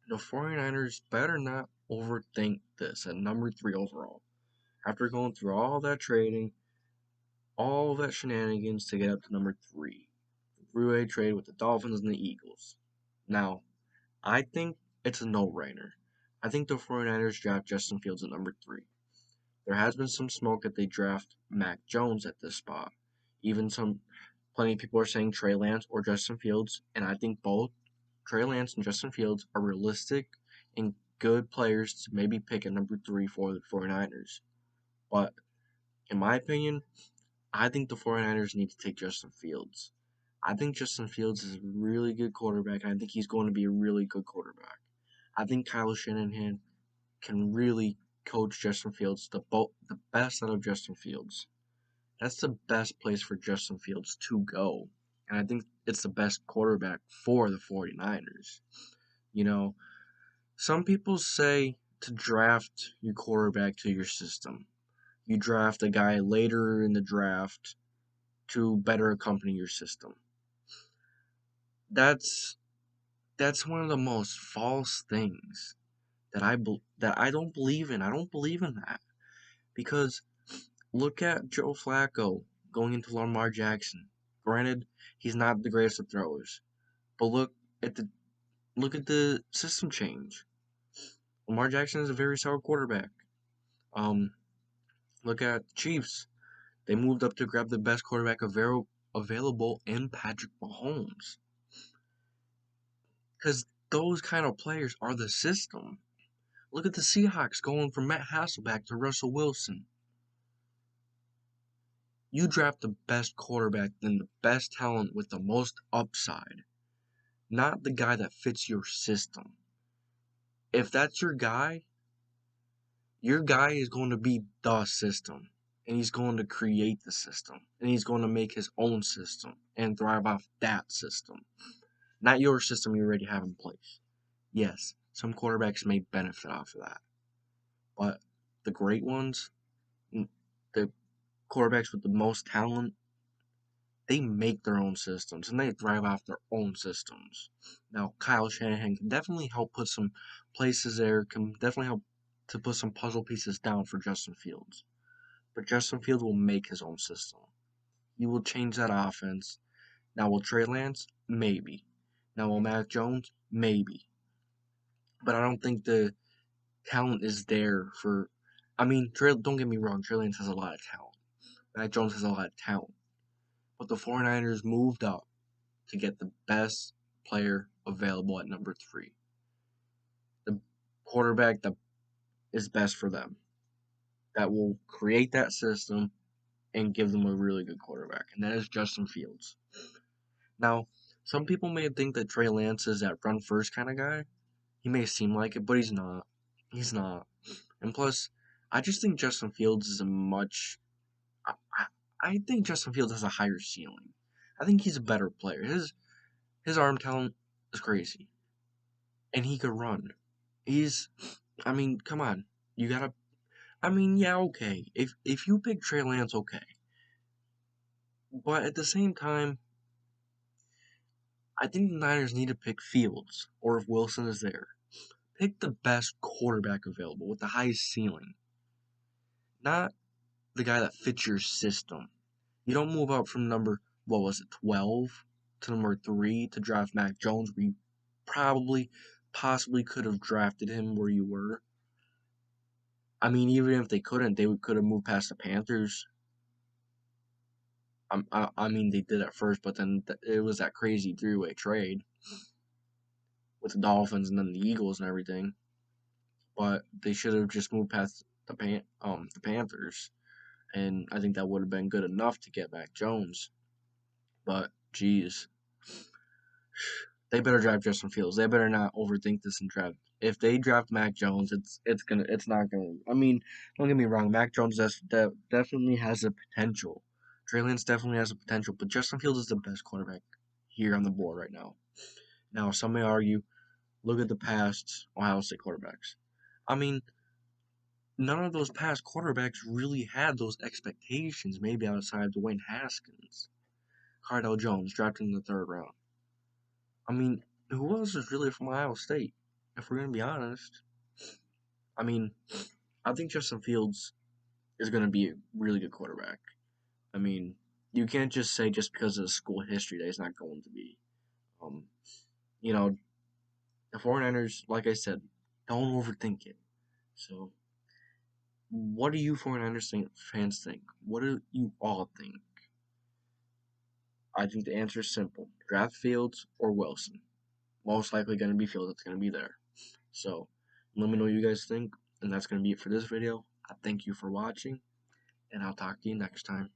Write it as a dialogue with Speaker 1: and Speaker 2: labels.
Speaker 1: The 49ers better not overthink this at number 3 overall. After going through all that trading, all that shenanigans to get up to number 3. The three-way trade with the Dolphins and the Eagles. Now, I think it's a no-brainer. I think the 49ers draft Justin Fields at number 3. There has been some smoke that they draft Mac Jones at this spot. Even plenty of people are saying Trey Lance or Justin Fields, and I think both Trey Lance and Justin Fields are realistic and good players to maybe pick at number 3 for the 49ers. But in my opinion, I think the 49ers need to take Justin Fields. I think Justin Fields is a really good quarterback, and I think he's going to be a really good quarterback. I think Kyle Shanahan can really coach Justin Fields the best out of Justin Fields. That's the best place for Justin Fields to go. And I think it's the best quarterback for the 49ers. You know, some people say to draft your quarterback to your system. You draft a guy later in the draft to better accompany your system. That's one of the most false things that I don't believe in. I don't believe in that because look at Joe Flacco going into Lamar Jackson. Granted, he's not the greatest of throwers, but at the system change. Lamar Jackson is a very solid quarterback. Um, Look at the Chiefs. They moved up to grab the best quarterback available in Patrick Mahomes. Because those kind of players are the system. Look at the Seahawks going from Matt Hasselbeck to Russell Wilson. You draft the best quarterback, then the best talent with the most upside, not the guy that fits your system. If that's your guy is going to be the system, and he's going to create the system, and he's going to make his own system and thrive off that system, not your system you already have in place. Yes, some quarterbacks may benefit off of that, but the great ones, the quarterbacks with the most talent, they make their own systems and they thrive off their own systems. Now, Kyle Shanahan can definitely help put some places there, can definitely help to put some puzzle pieces down for Justin Fields. But Justin Fields will make his own system. He will change that offense. Now, will Trey Lance? Maybe. Now, will Mac Jones? Maybe. But I don't think the talent is there for. I mean, don't get me wrong, Trey Lance has a lot of talent. Mac Jones has a lot of talent. But the 49ers moved up to get the best player available at number 3. The quarterback that is best for them. That will create that system and give them a really good quarterback. And that is Justin Fields. Now, some people may think that Trey Lance is that run first kind of guy. He may seem like it, but he's not. He's not. And plus, I just think Justin Fields is a much. I think Justin Fields has a higher ceiling. I think he's a better player. His arm talent is crazy, and he could run. I mean, come on, you gotta. I mean, yeah, okay. If you pick Trey Lance, okay, but at the same time, I think the Niners need to pick Fields, or if Wilson is there, pick the best quarterback available with the highest ceiling, not the guy that fits your system. You don't move up from number, what was it, 12 to number 3 to draft Mac Jones, where you possibly could have drafted him where you were. I mean, even if they couldn't, they could have moved past the Panthers. I mean, they did at first, but then it was that crazy three-way trade with the Dolphins and then the Eagles and everything. But they should have just moved past the Panthers, and I think that would have been good enough to get Mac Jones. But geez, they better draft Justin Fields. They better not overthink this and draft. If they draft Mac Jones, it's not gonna. I mean, don't get me wrong. Mac Jones definitely has the potential. Trey Lance definitely has the potential, but Justin Fields is the best quarterback here on the board right now. Now, some may argue, look at the past Ohio State quarterbacks. I mean, none of those past quarterbacks really had those expectations. Maybe outside Dwayne Haskins, Cardell Jones drafted in the 3rd round. I mean, who else is really from Ohio State? if we're gonna be honest, I mean, I think Justin Fields is gonna be a really good quarterback. I mean, you can't just say just because of the school history that he's not going to be. Um, you know, the 49ers, like I said, don't overthink it. So, what do you 49ers fans think? What do you all think? I think the answer is simple: draft Fields or Wilson. Most likely going to be Fields that's going to be there. So, let me know what you guys think, and that's going to be it for this video. I thank you for watching, and I'll talk to you next time.